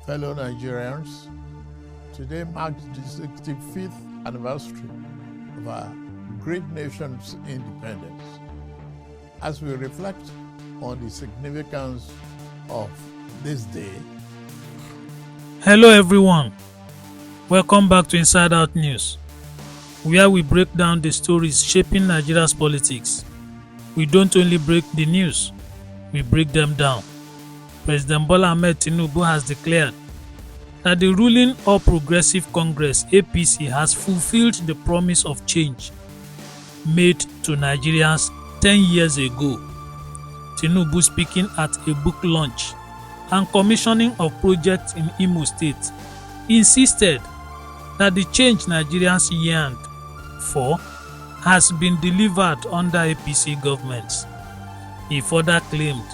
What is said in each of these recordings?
Fellow Nigerians, today marks the 65th anniversary of our great nation's independence. As we reflect on the significance of this day. Hello everyone, welcome back to Inside Out News, where we break down the stories shaping Nigeria's politics. We don't only break the news, we break them down. President Bola Ahmed Tinubu has declared that the ruling All Progressive Congress (APC) has fulfilled the promise of change made to Nigerians 10 years ago. Tinubu, speaking at a book launch and commissioning of projects in Imo State, insisted that the change Nigerians yearned for has been delivered under APC governments. He further claimed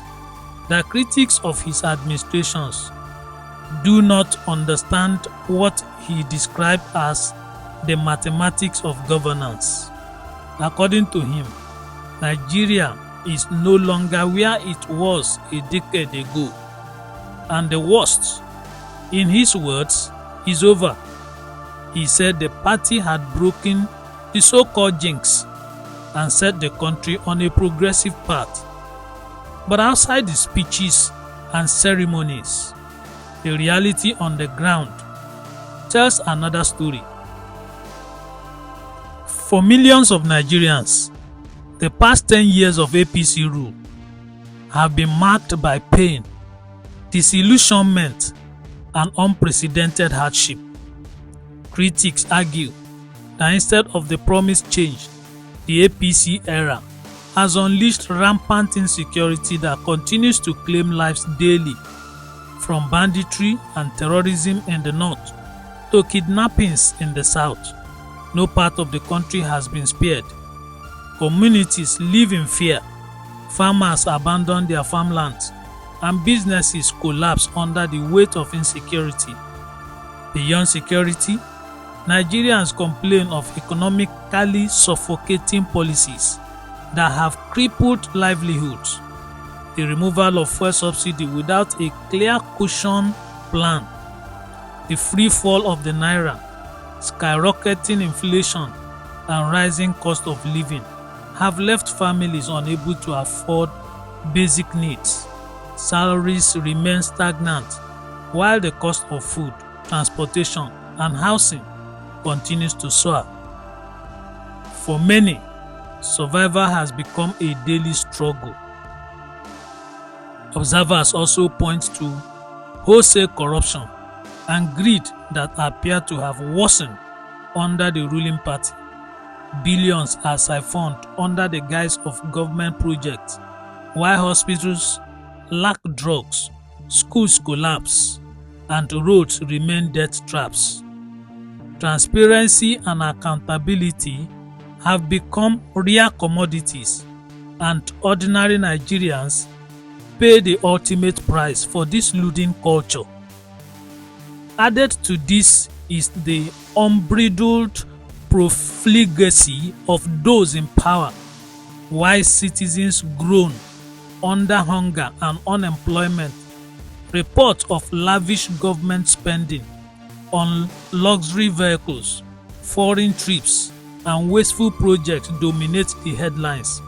that critics of his administrations do not understand what he described as the mathematics of governance. According to him, Nigeria is no longer where it was a decade ago, and the worst, in his words, is over. He said the party had broken the so-called jinx and set the country on a progressive path. But outside the speeches and ceremonies, the reality on the ground tells another story. For millions of Nigerians, the past 10 years of APC rule have been marked by pain, disillusionment, and unprecedented hardship. Critics argue that instead of the promised change, the APC era has unleashed rampant insecurity that continues to claim lives daily, from banditry and terrorism in the north to kidnappings in the south. No part of the country has been spared. Communities live in fear, farmers abandon their farmlands, and businesses collapse under the weight of insecurity. Beyond security, Nigerians complain of economically suffocating policies that have crippled livelihoods. The removal of fuel subsidy without a clear cushion plan, the free fall of the naira, skyrocketing inflation, and rising cost of living have left families unable to afford basic needs. Salaries remain stagnant, while the cost of food, transportation, and housing continues to soar. For many, survival has become a daily struggle. Observers also point to wholesale corruption and greed that appear to have worsened under the ruling party. Billions are siphoned under the guise of government projects, while hospitals lack drugs, schools collapse, and roads remain death traps. Transparency and accountability have become rare commodities, and ordinary Nigerians pay the ultimate price for this looting culture. Added to this is the unbridled profligacy of those in power, while citizens groan under hunger and unemployment. Reports of lavish government spending on luxury vehicles, foreign trips, and wasteful projects dominate the headlines.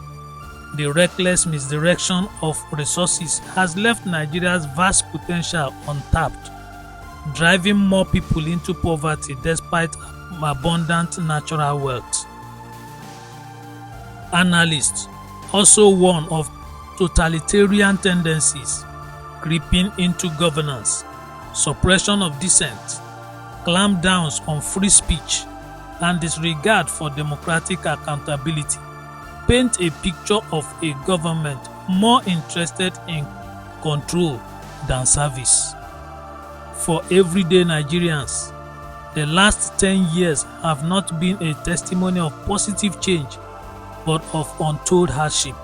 The reckless misdirection of resources has left Nigeria's vast potential untapped, driving more people into poverty despite abundant natural wealth. Analysts also warn of totalitarian tendencies creeping into governance, suppression of dissent, clampdowns on free speech, and disregard for democratic accountability paint a picture of a government more interested in control than service. For everyday Nigerians, the last 10 years have not been a testimony of positive change, but of untold hardship.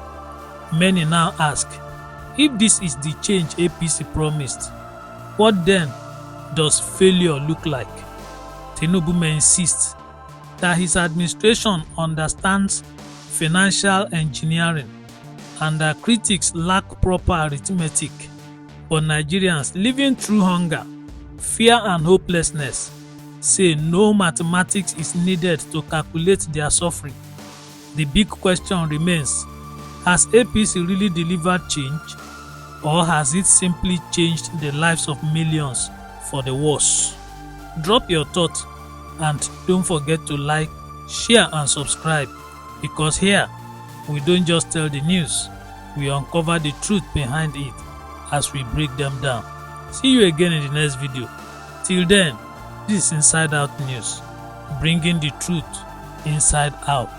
Many now ask, if this is the change APC promised, what then does failure look like? Tinubu may insist that his administration understands financial engineering and that critics lack proper arithmetic, but Nigerians living through hunger, fear and hopelessness say no mathematics is needed to calculate their suffering. The big question remains, has APC really delivered change, or has it simply changed the lives of millions for the worse? Drop your thoughts and don't forget to like, share and subscribe, because here we don't just tell the news, we uncover the truth behind it as we break them down. See you again in the next video. Till then, this is Inside Out News, bringing the truth inside out.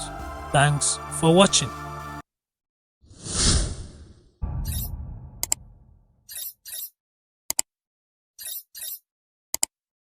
Thanks for watching.